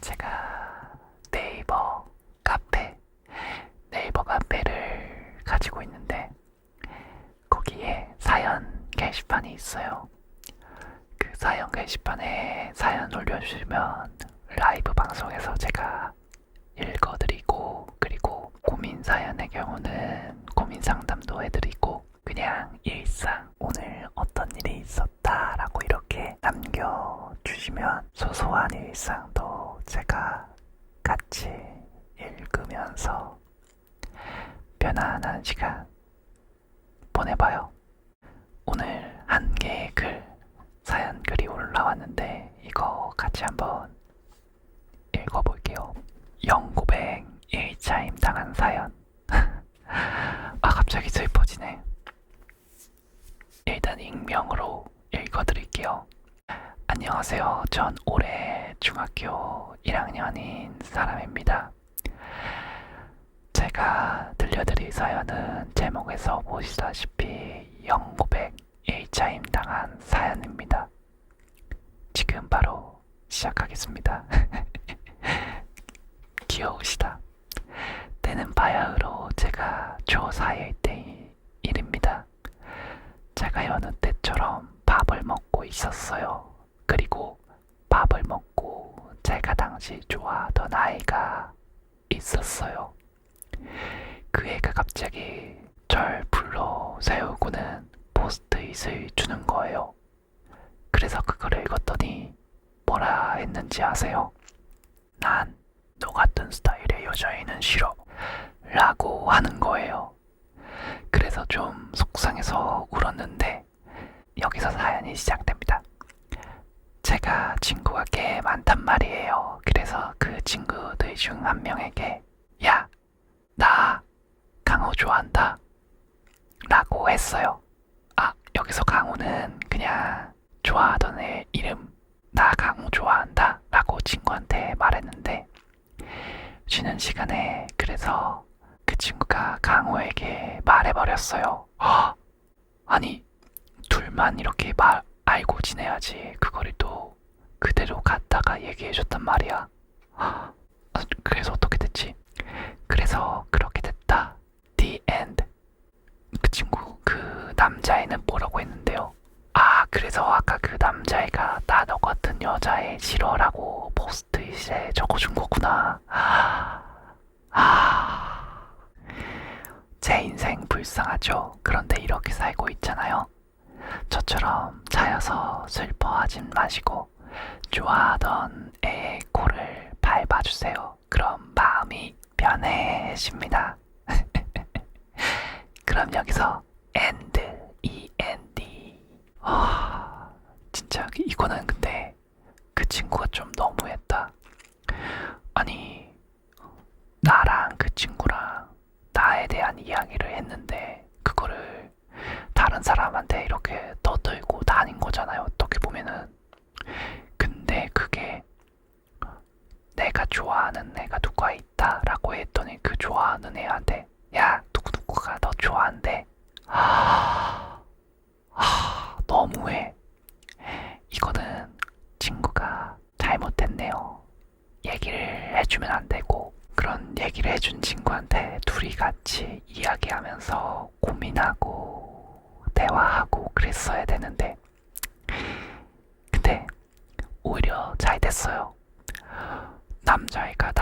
제가 네이버 카페를 가지고 있는데 거기에 사연 게시판이 있어요. 그 사연 게시판에 사연 올려주시면 라이브 방송에서 제가 읽어드리고, 그리고 고민 사연의 경우는 고민 상담도 해드리고, 그냥 일상 오늘 어떤 일이 있었다라고 이렇게 남겨주시면 소소한 일상도 제가 같이 읽으면서 편안한 시간 보내봐요. 오늘 한 개의 사연 글이 올라왔는데 이거 같이 한번 읽어볼게요. 영고백 1차임 당한 사연. 갑자기 슬퍼지네. 일단 익명으로 읽어드릴게요. 안녕하세요. 전 올해 중학교 1학년인 사람입니다. 제가 들려드릴 사연은 제목에서 보시다시피 영고백 1차임 당한 사연입니다. 지금 바로 시작하겠습니다. 귀여우시다. 때는 바야흐로 제가 초4일 때 일입니다. 제가 여느 때처럼 밥을 먹고 있었어요. 그리고 밥을 먹고 제가 당시 좋아하던 아이가 있었어요. 그 애가 갑자기 절 불러 세우고는 포스트잇을 주는 거예요. 그래서 그거를 읽었더니 뭐라 했는지 아세요? 난 너 같은 스타일의 여자애는 싫어 라고 하는 거예요. 그래서 좀 속상해서 울었는데 여기서 사연이 시작됩니다. 제가 친구가 꽤 많단 말이에요. 그래서 그 친구들 중 한 명에게 야, 나 강호 좋아한다 라고 했어요. 여기서 강호는 그냥 좋아하던 애 이름, 나 강호 좋아한다 라고 친구한테 말했는데, 쉬는 시간에 그래서 그 친구가 강호에게 말해버렸어요. 아니, 둘만 이렇게 알고 지내야지 그거를 또 그대로 갔다가 얘기해줬단 말이야. 그래서 어떻게 됐지? 그래서 그렇게 됐다. The end. 그 친구, 그 남자애는 뭐라고 했는데요? 그래서 아까 그 남자애가 나 너 같은 여자애 싫어라고 포스트잇에 적어준 거구나. 제 인생 불쌍하죠? 그런데 이렇게 살고 있잖아요. 저처럼 차여서 슬퍼하진 마시고 좋아하던 애의 코를 밟아주세요. 그럼 마음이 편해집니다. 그럼 여기서 end, END. 진짜 이거는 근데 그 친구가 좀 너무했다. 아니, 나랑 그 친구랑 나에 대한 이야기를 했는데 그거를 다른 사람한테 이렇게 떠들고 다닌 거잖아요. 어떻게 보면은. 근데 그게 내가 좋아하는 애가 누가 있다 라고 했더니 그 좋아하는 애한테 야, 누구누구가 너 좋아한대. 너무해. 이거는 친구가 잘못했네요. 얘기를 해주면 안 되고, 그런 얘기를 해준 친구한테 둘이 같이 이야기하면서 고민하고 대화하고 그랬어야 되는데, 근데 오히려 잘 됐어요. 남자애가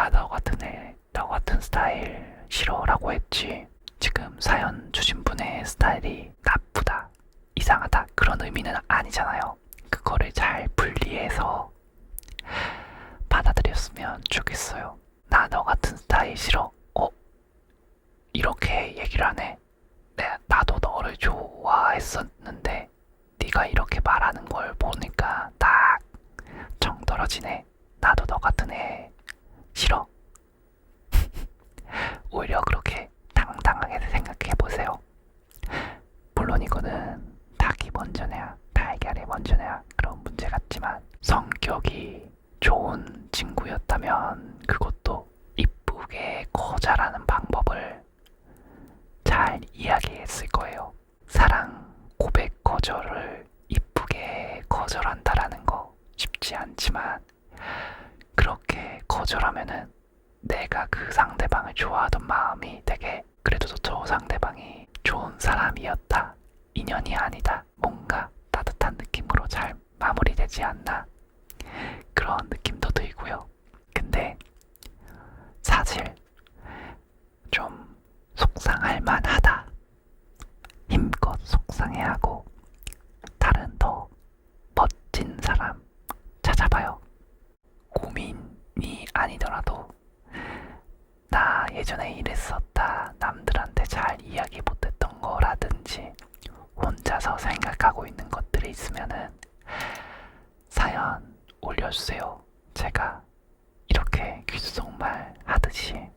너 같은 스타일 싫어라고 했지. 지금 사연 주신 분의 스타일이 나쁘다, 이상하다 그런 의미는 아니잖아요. 그거를 잘 분리해서 받아들였으면 좋겠어요. 나 너 같은 스타일 싫어. 이렇게 얘기를 하네. 나도 너를 좋아했었는데 네가 이렇게 말하는 걸 보니까 딱 정 떨어지네. 나도 너 같은 애 싫어. 오히려 그렇게 당당하게 생각해보세요. 물론 이거는 닭이 먼저냐 달걀이 먼저냐 그런 문제 같지만, 성격이 좋은 친구였다면 그것도 이쁘게 거절하는 방법을 잘 이야기했을 거예요. 사랑 고백 거절을 이쁘게 거절한다라는 거 쉽지 않지만, 그렇게 거절하면은 내가 그 상대방을 좋아하던 마음이 되게 그래도 저 상대방이 좋은 사람이었다, 인연이 아니다, 뭔가 따뜻한 느낌으로 잘 마무리되지 않나, 그런 느낌도 들고요. 근데 사실 좀 속상할 만하다, 힘껏 속상해하고 다른 더 멋진 사람 찾아봐요. 고민이 아니더라도 나 예전에 이랬었다, 남들한테 잘 이야기 못했던 거라든지 혼자서 생각하고 있는 것들이 있으면은 사연 올려주세요. 제가 이렇게 귓속말 하듯이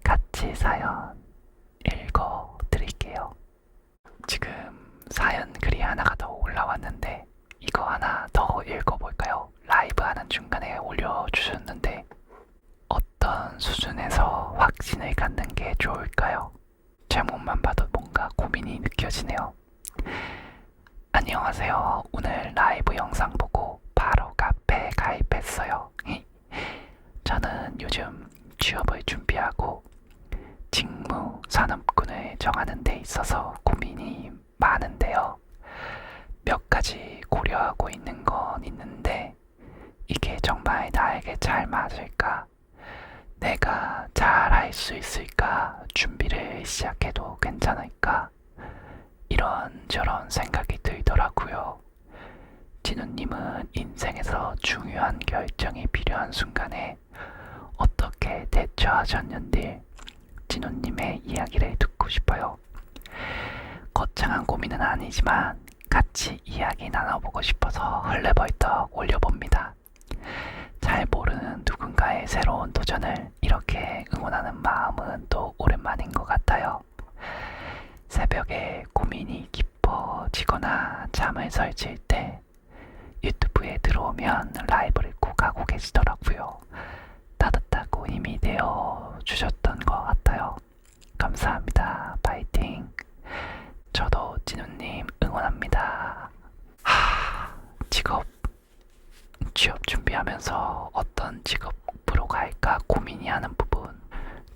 같이 사연 읽어드릴게요. 지금 사연 글이 하나가 더 올라왔는데 이거 하나 더 읽어볼까요? 라이브 하는 중간에 올려주셨는데, 어떤 수준에서 확신을 갖는 게 좋을까요? 제목만 봐도 뭔가 고민이 느껴지네요. 안녕하세요. 오늘 라이브 영상 보고 바로 카페에 가입했어요. 저는 요즘 취업을 준비하고 직무 산업군을 정하는 데 있어서 고민이 많은데요. 몇 가지 고려하고 있는 건 있는데 이게 정말 나에게 잘 맞을까? 내가 잘 할 수 있을까? 준비를 시작해도 괜찮을까? 이런저런 생각이 들더라고요. 진우님은 인생에서 중요한 결정이 필요한 순간에 어떻게 대처하셨는지 진우님의 이야기를 듣고 싶어요. 거창한 고민은 아니지만 같이 이야기 나눠보고 싶어서 헐레벌떡 올려봅니다. 잘 모르는 누군가의 새로운 도전을 이렇게 응원하는 마음은 또 오랜만인 것 같아요. 새벽에 고민이 깊어지거나 잠을 설칠 때 유튜브에 들어오면 라이브를 꼭 하고 계시더라고요. 따뜻하고 힘이 되어 주셨던 것 같아요. 감사합니다. 파이팅. 저도 진우님 응원합니다. 취업 준비하면서 어떤 직업으로 갈까 고민이 하는 부분,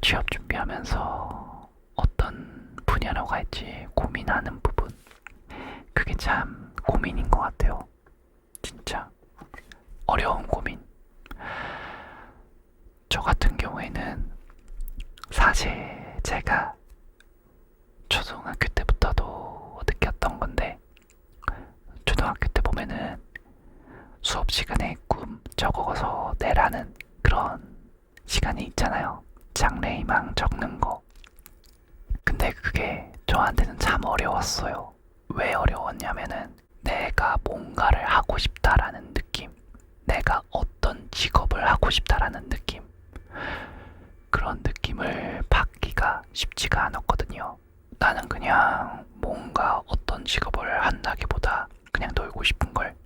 취업 준비하면서 어떤 분야로 갈지 고민하는 부분, 그게 참 고민인 것 같아요. 진짜 어려운 고민. 저 같은 경우에는 사실 제가 초등학교 때부터도 느꼈던 건데, 초등학교 때 보면은 수업 시간에 꿈 적어서 내라는 그런 시간이 있잖아요. 장래희망 적는 거. 근데 그게 저한테는 참 어려웠어요. 왜 어려웠냐면은 내가 뭔가를 하고 싶다라는 느낌, 내가 어떤 직업을 하고 싶다라는 느낌, 그런 느낌을 받기가 쉽지가 않았거든요. 나는 그냥 뭔가 어떤 직업을 한다기보다 그냥 놀고 싶은걸.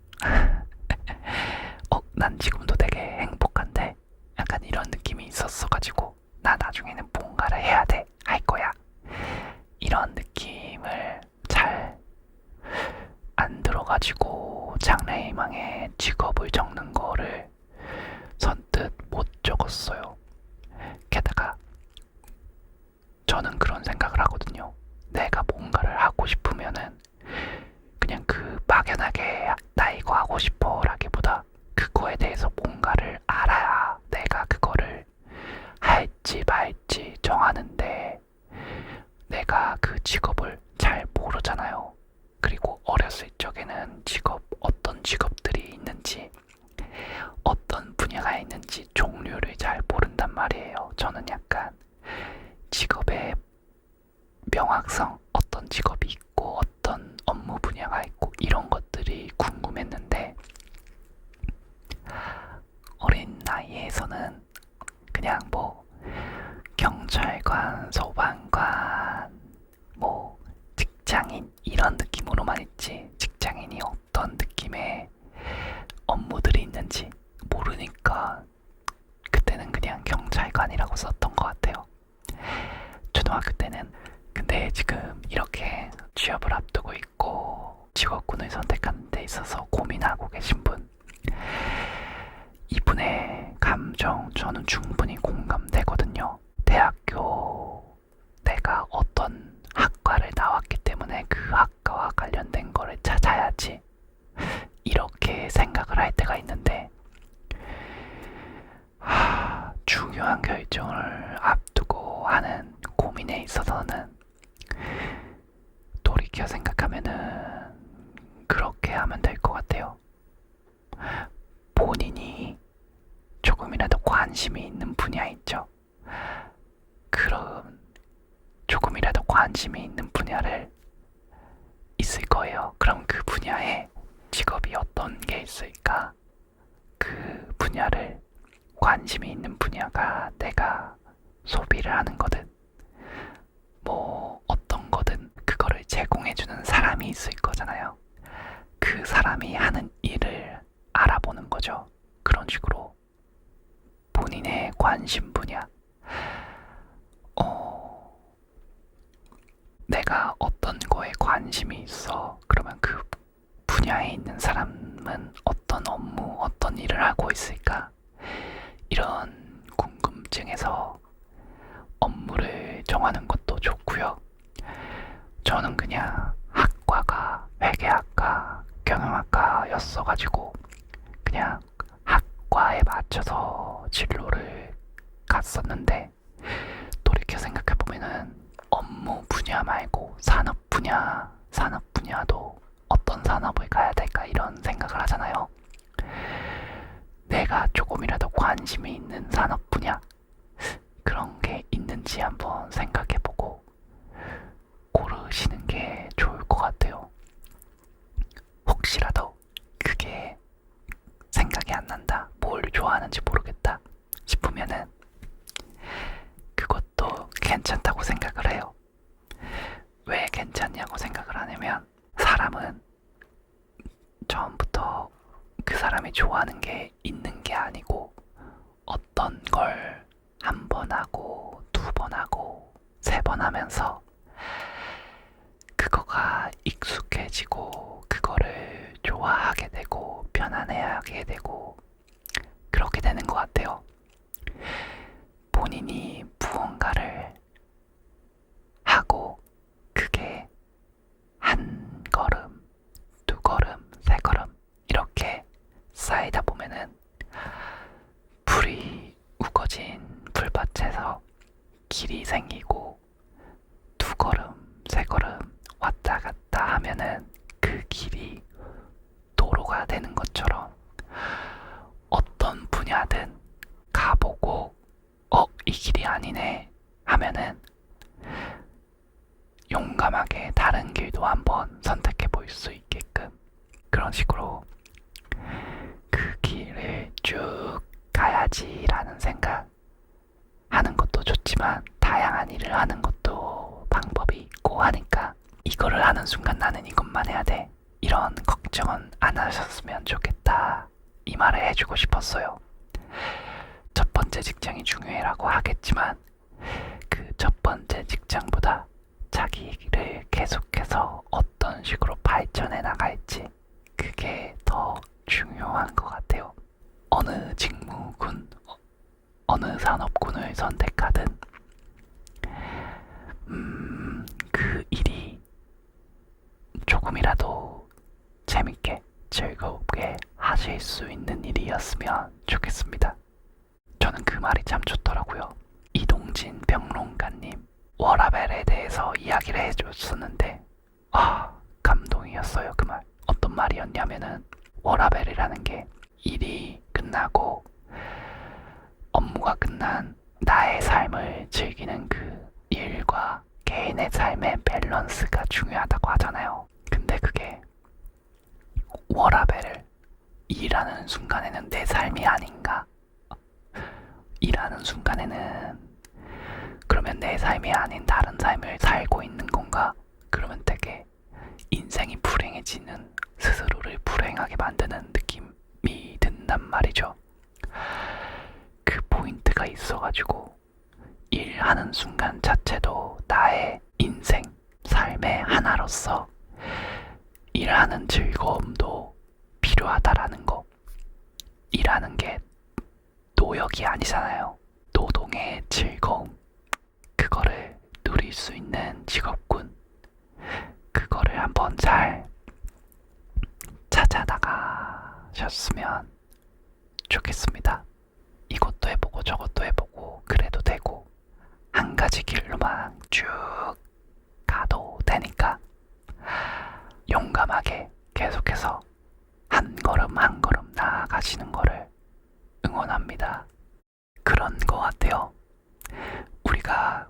난 지금도 되게 행복한데 약간 이런 느낌이 있었어가지고 나 나중에는 뭔가를 해야 돼, 할 거야, 이런 느낌을 잘 안 들어가지고 장래희망에 직업을 적는 거를 선뜻 못 적었어요. 게다가 저는 그런 생각을 하거든요. 내가 뭔가를 하고 싶으면은 그냥 그 막연하게 나 이거 하고 싶어 라기보다 그거에 대해서 뭔가를 알아야 내가 그거를 할지 말지 정하는데, 내가 그 직업을 잘 모르잖아요. 그리고 어렸을 적에는 어떤 직업들이 있는지, 어떤 분야가 있는지 종류를 잘 모른단 말이에요. 저는 약간 직업의 명확성, 어떤 직업이 있고 어떤 업무 분야가 있고 이런 것들이 궁금했는데, 어린 나이에서는 그냥 뭐 경찰관, 소방관, 뭐 직장인 이런 느낌으로만 있지, 직장인이 어떤 느낌의 업무들이 있는지 모르니까 그때는 그냥 경찰관이라고 썼던 것 같아요. 초등학교 때는. 근데 지금 이렇게 취업을 앞두고 있고 직업군을 선택하는 데 있어서 고민하고 계신 분, 이분의 감정 저는 충분히 공감되거든요. 대학교 내가 어떤 학과를 나왔기 때문에 그 학과와 관련된 거를 찾아야지 이렇게 생각을 할 때가 있는데 중요한 결정을 앞두고 하는 고민에 있어서는 돌이켜 생각하면은 그렇게 하면 될 것 같아요. 본인이 조금이라도 관심이 있는 분야 있죠. 그런 조금이라도 관심이 있는 분야를 있을 거예요. 그럼 그 분야에 직업이 어떤 게 있을까? 그 분야를 관심이 있는 분야가 내가 소비를 하는 거든 뭐 어떤 거든 그거를 제공해주는 사람이 있을 거잖아요. 그 사람이 하는 일을 알아보는 거죠. 그런 식으로 본인의 관심 분야 내가 어떤 거에 관심이 있어. 그러면 그 분야에 있는 사람은 어떤 업무, 어떤 일을 하고 있을까? 이런 궁금증에서 업무를 정하는 것도 좋고요. 저는 그냥 학과가 회계학과, 경영학과였어가지고 그냥 학과에 맞춰서 진로를 갔었는데 돌이켜 생각해보면은 업무 분야 말고 산업 분야도 어떤 산업을 가야 될까 이런 생각을 하잖아요. 내가 조금이라도 관심이 있는 산업 분야 그런 게 있는지 한번 생각해보고 고르시는 게 좋을 것 같아요. 혹시라도 그게 생각이 안 난다, 뭘 좋아하는지 모르겠다 싶으면은 그것도 괜찮다고 생각을 해요. 왜 괜찮냐고 생각을 하냐면 사람은 처음부터 그 사람이 좋아하는 게 있는 게 아니고 어떤 걸 한 번 하고 두 번 하고 세 번 하면서 그거가 익숙해지고 그거를 좋아하게 되고 편안해하게 되고 그렇게 되는 것 같아요. 본인이 무언가를 하고 그게 한 걸음, 두 걸음, 세 걸음 이렇게 쌓이다 보면은 불이 우거진 불밭에서 길이 생기고 두 걸음, 세 걸음 왔다 갔다 하면은 그 길이 도로가 되는 것처럼 어떤 분야든 가보고 이 길이 아니네 하면은 용감하게 다른 길도 한번 선택해 볼 수 있게끔 그런 식으로 그 길을 쭉 가야지라는 생각 하는 것도 좋지만 다양한 일을 하는 것도 방법이 있고 하니까 이거를 하는 순간 나는 이것만 해야 돼 이런 걱정은 안 하셨으면 좋겠다 이 말을 해주고 싶었어요. 첫 번째 직장이 중요해라고 하겠지만 그 첫 번째 직장보다 자기를 계속해서 어떤 식으로 발전해 나갈지 그게 더 중요한 것 같아요. 어느 직무군, 어느 산업군을 선택하든 그 일이 조금이라도 재밌게 즐겁게 하실 수 있는 일이었으면 좋겠습니다. 저는 그 말이 참 좋더라고요. 이동진 평론가님 워라벨에 대해서 이야기를 해줬었는데 감동이었어요. 그 말. 어떤 말이었냐면은 워라벨이라는 게 일이 끝나고 업무가 끝난 나의 삶을 즐기는 그 일과 개인의 삶의 밸런스가 중요하다고 하잖아요. 근데 그게 워라벨을 일하는 순간에는 내 삶이 아닌가? 일하는 순간에는 그러면 내 삶이 아닌 다른 삶을 살고 있는 건가? 그러면 되게 인생이 불행해지는 스스로를 불행하게 만드는 느낌이 든단 말이죠. 그 포인트가 있어가지고 일하는 순간 자체도 나의 인생, 삶의 하나로서 일하는 즐거움도 필요하다라는 거. 일하는 게 노력이 아니잖아요. 노동의 즐거움. 그거를 누릴 수 있는 직업군. 그거를 한번 잘 찾아 나가셨으면 좋겠습니다. 이것도 해보고 저것도 해보고 그래도 되고 한 가지 길로만 쭉 가도 되니까 용감하게 계속해서 한 걸음 한 걸음 나아가시는 거를 응원합니다. 그런 거 같아요. 우리가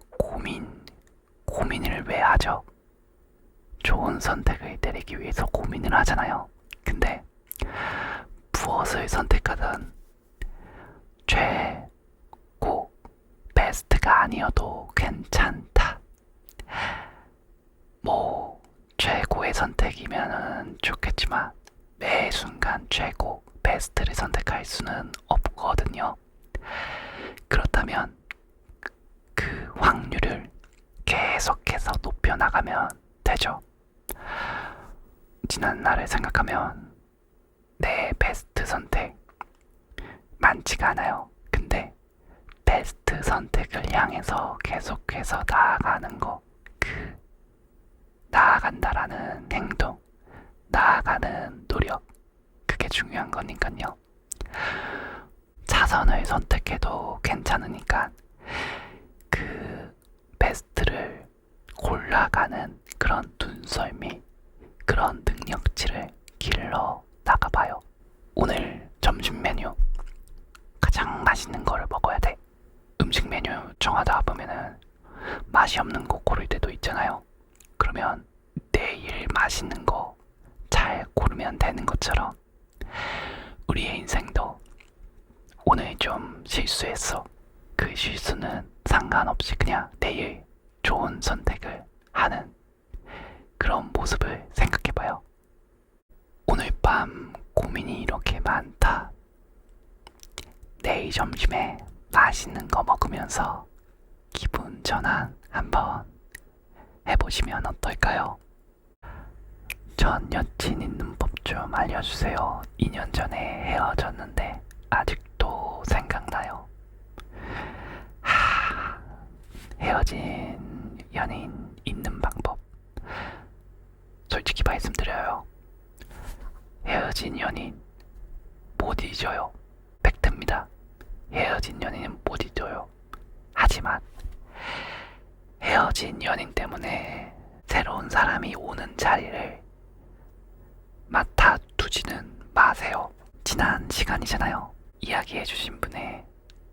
고민을 왜 하죠? 좋은 선택을 내리기 위해서 고민을 하잖아요. 근데 무엇을 선택하든 최고 베스트가 아니어도 괜찮다. 뭐 최고의 선택이면은 좋겠지만 매 순간 최고 베스트를 선택할 수는 없거든요. 그렇다면 그 확률을 계속해서 높여나가면 되죠. 지난 날을 생각하면 내 베스트 선택 많지가 않아요. 근데 베스트 선택을 향해서 계속해서 나아가는 거, 그 나아간다라는 행동, 나아가는 노력, 그게 중요한 거니까요. 차선을 선택해도 괜찮으니까 그 베스트를 골라가는 그런 눈썰미, 그런 능력치를 길러 나가봐요. 오늘 점심 메뉴 가장 맛있는 거를 먹어야 돼. 음식 메뉴 정하다 보면은 맛이 없는 거 고를 때도 있잖아요. 그러면 내일 맛있는 거 잘 고르면 되는 것처럼 우리의 인생도 오늘 좀 실수했어. 그 실수는 상관없이 그냥 내일 좋은 선택을 하는 그런 모습을 생각해봐요. 오늘 밤 고민이 이렇게 많다. 내일 점심에 맛있는 거 먹으면서 기분 전환 한번 해보시면 어떨까요? 전 여친 있는 법 좀 알려주세요. 2년 전에 헤어졌는데 아직도 생각나요. 헤어진 연인 있는 방법. 솔직히 말씀드려요. 헤어진 연인 못 잊어요. 팩트입니다. 헤어진 연인은 못 잊어요. 하지만 헤어진 연인 때문에 새로운 사람이 오는 자리를 맡아두지는 마세요. 지난 시간이잖아요. 이야기해주신 분의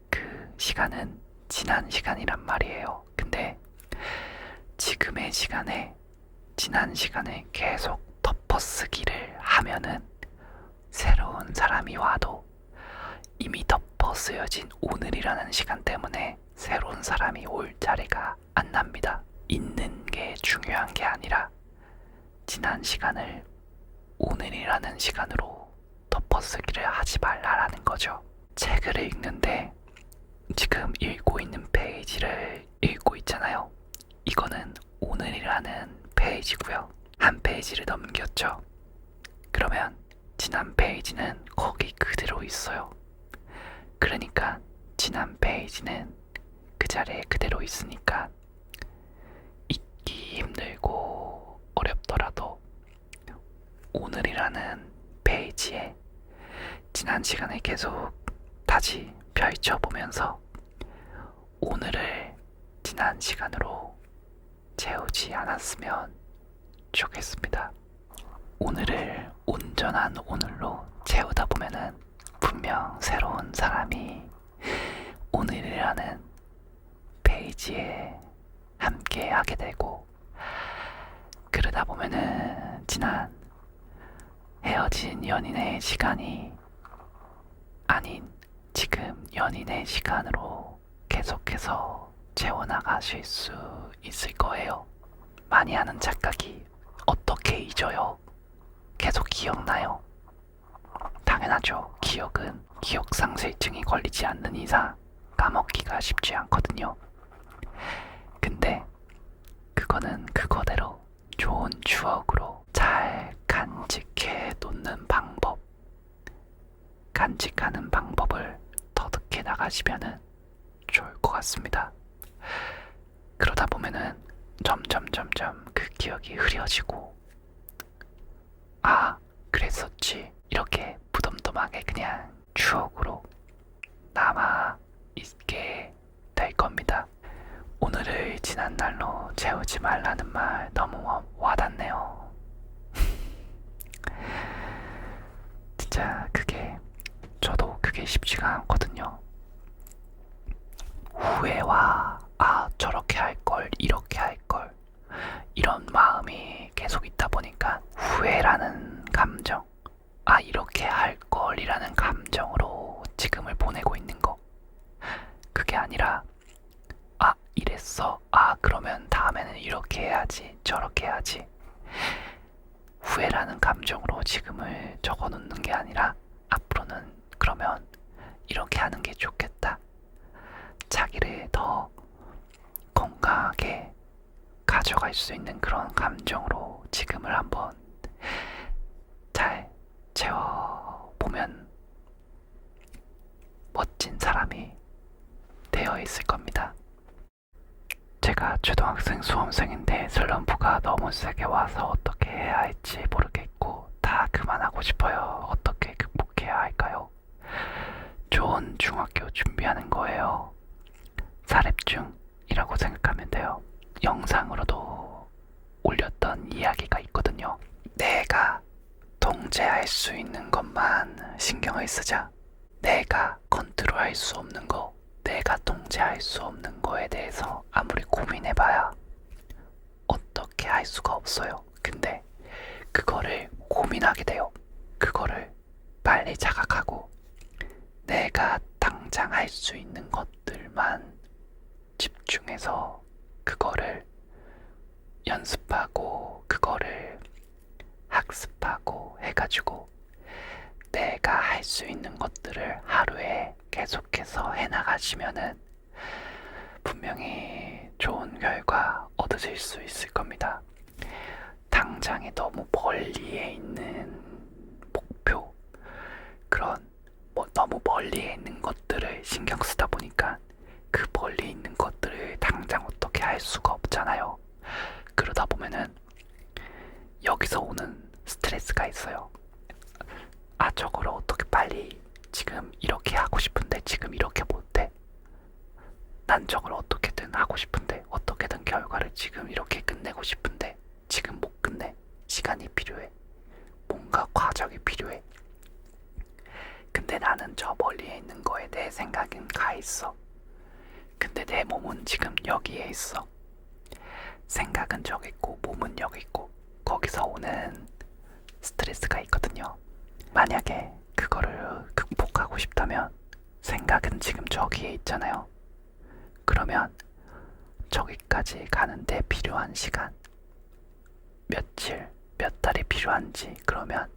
그 시간은 지난 시간이란 말이에요. 근데 지금의 시간에 지난 시간을 계속 덮어쓰기를 하면은 새로운 사람이 와도 이미 덮어쓰여진 오늘이라는 시간 때문에 새로운 사람이 올 자리가 안 납니다. 있는 게 중요한 게 아니라 지난 시간을 오늘이라는 시간으로 덮어쓰기를 하지 말라라는 거죠. 책을 읽는데 지금 읽고 있는 페이지를 읽고 있잖아요. 이거는 오늘이라는 페이지고요. 한 페이지를 넘겼죠. 그러면 지난 페이지는 거기 그대로 있어요. 그러니까 지난 페이지는 그 자리에 그대로 있으니까 잊기 힘들고 어렵더라도 오늘이라는 페이지에 지난 시간을 계속 다시 펼쳐보면서 오늘을 지난 시간으로 채우지 않았으면 좋겠습니다. 오늘을 온전한 오늘로 채우다 보면은 분명 새로운 사람이 오늘이라는 페이지에 함께 하게 되고, 그러다 보면은 지난 헤어진 연인의 시간이 아닌 지금 연인의 시간으로 계속해서 채워나가실 수 있을 거예요. 많이 하는 착각이 어떻게 잊어요? 계속 기억나요? 당연하죠. 기억은 기억상실증이 걸리지 않는 이상 까먹기가 쉽지 않거든요. 근데 그거는 그거대로 좋은 추억으로 잘 간직해 놓는 방법, 간직하는 방법을 터득해 나가시면은 좋을 것 같습니다. 그러다 보면은 점점 그 기억이 흐려지고, 아, 그랬었지, 이렇게 무덤덤하게 그냥 추억으로 남아 있게 될 겁니다. 오늘을 지난 날로 채우지 말라는 말 너무 와닿네요. 진짜 저도 그게 쉽지가 않거든요. 후회와 저렇게 할 걸, 이렇게 할 걸, 이런 마음이 계속 있다 보니까 후회라는 감정, 이렇게 할 걸이라는 감정으로 지금을 보내고 있는 거. 그게 아니라 이랬어, 그러면 다음에는 이렇게 해야지, 저렇게 해야지. 후회라는 감정으로 지금을 적어 놓는 게 아니라 앞으로는 그러면 이렇게 하는 게 좋겠다. 자기를 더 건강하게 가져갈 수 있는 그런 감정으로 지금을 한번 잘 채워보면 멋진 사람이 되어 있을 겁니다. 제가 초등학생 수험생인데 슬럼프가 너무 세게 와서 어떻게 해야 할지 모르겠고 다 그만하고 싶어요. 어떻게 극복해야 할까요? 좋은 중학교 준비하는 거예요. 사립중이라고 생각하면 돼요. 영상으로도 올렸던 이야기가 있거든요. 내가 통제할 수 있는 것만 신경을 쓰자. 내가 컨트롤할 수 없는 거, 내가 통제할 수 없는 거에 대해서 아무리 고민해봐야 어떻게 할 수가 없어요. 근데 그거를 고민하게 돼요. 그거를 빨리 자각하고 내가 당장 할 수 있는 것들만 집중해서 그거를 연습하고 그거를 학습하고 해가지고 내가 할 수 있는 것들을 하루에 계속해서 해나가시면은 분명히 좋은 결과 얻으실 수 있을 겁니다. 당장에 너무 멀리에 있는 목표, 그런 너무 멀리에 있는 것들을 신경 쓰다 보니까 그 멀리 있는 것들을 당장 어떻게 할 수가 없잖아요. 그러다 보면은 여기서 오는 스트레스가 있어요. 저거를 어떻게 빨리, 지금 이렇게 하고 싶은데 지금 이렇게 못해. 난 저걸 어떻게든 하고 싶은데, 어떻게든 결과를 지금 이렇게 끝내고 싶은데 지금 못 끝내. 시간이 필요해. 뭔가 과정이 필요해. 근데 나는 저 멀리에 있는 거에 내 생각은 가 있어. 근데 내 몸은 지금 여기에 있어. 생각은 저기 있고 몸은 여기 있고. 거기서 오는 스트레스가 있거든요. 만약에 그거를 극복하고 싶다면 생각은 지금 저기에 있잖아요. 그러면 저기까지 가는데 필요한 시간, 며칠, 몇 달이 필요한지, 그러면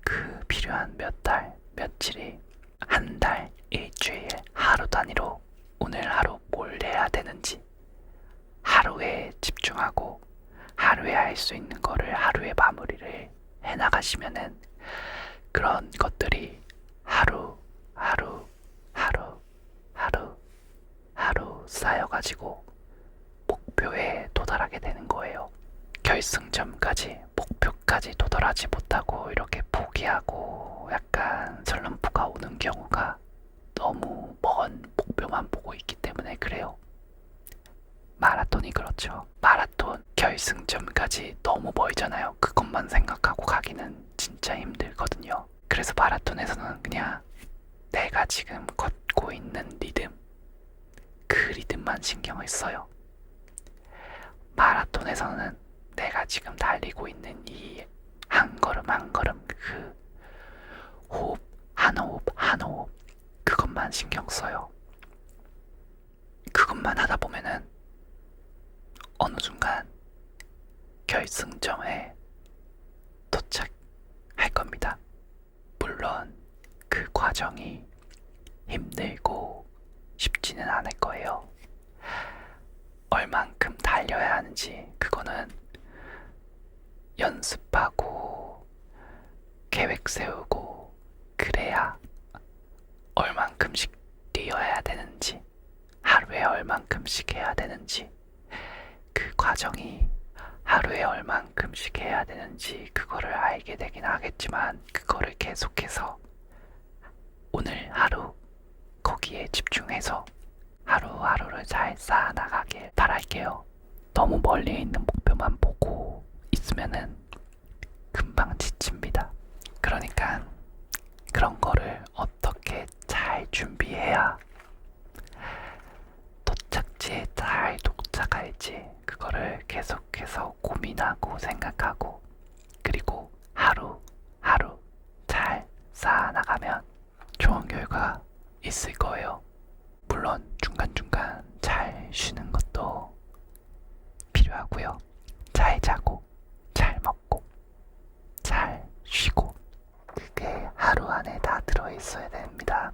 그 필요한 몇 달, 며칠이 한 달, 일주일, 하루 단위로 오늘 하루 뭘 해야 되는지 하루에 집중하고 하루에 할 수 있는 거를 하루에 마무리를 해나가시면은 그런 것들이 하루 쌓여가지고 목표에 도달하게 되는 거예요. 결승점까지, 목표까지 도달하지 못하고 이렇게 포기하고 약간 슬럼프가 오는 경우가 너무 먼 목표만 보고 있기 때문에 그래요. 마라톤이 그렇죠. 마라톤 결승점까지 너무 멀잖아요. 그것만 생각하고 가기는 진짜 힘들거든요. 그래서 마라톤에서는 그냥 내가 지금 걷고 있는 리듬, 그 리듬만 신경을 써요. 마라톤에서는 내가 지금 달리고 있는 이 한 걸음 한 걸음, 그 호흡, 한 호흡 한 호흡, 그것만 신경 써요. 그것만 하다 보면은 어느 순간 결승점에 도착할 겁니다. 물론 그 과정이 힘들고 쉽지는 않을 거예요. 얼만큼 달려야 하는지 그거는 연습하고 계획 세우고 그래야 얼만큼씩 뛰어야 하루에 얼만큼씩 해야 되는지, 그 과정이 하루에 얼만큼씩 해야 되는지 그거를 알게 되긴 하겠지만, 그거를 계속해서 오늘 하루 거기에 집중해서 하루하루를 잘 쌓아나가길 바랄게요. 너무 멀리 있는 목표만 보고 있으면은 금방 지칩니다. 그러니까 그런 거를 어떻게 잘 준비해야 도착지에 잘 도착할지, 그거를 계속해서 고민하고 생각하고, 그리고 하루하루 잘 쌓아나가면 좋은 결과 있을 거예요. 물론 중간중간 잘 쉬는 것도 필요하고요. 잘 자고, 잘 먹고, 잘 쉬고, 그게 하루 안에 다 들어있어야 됩니다.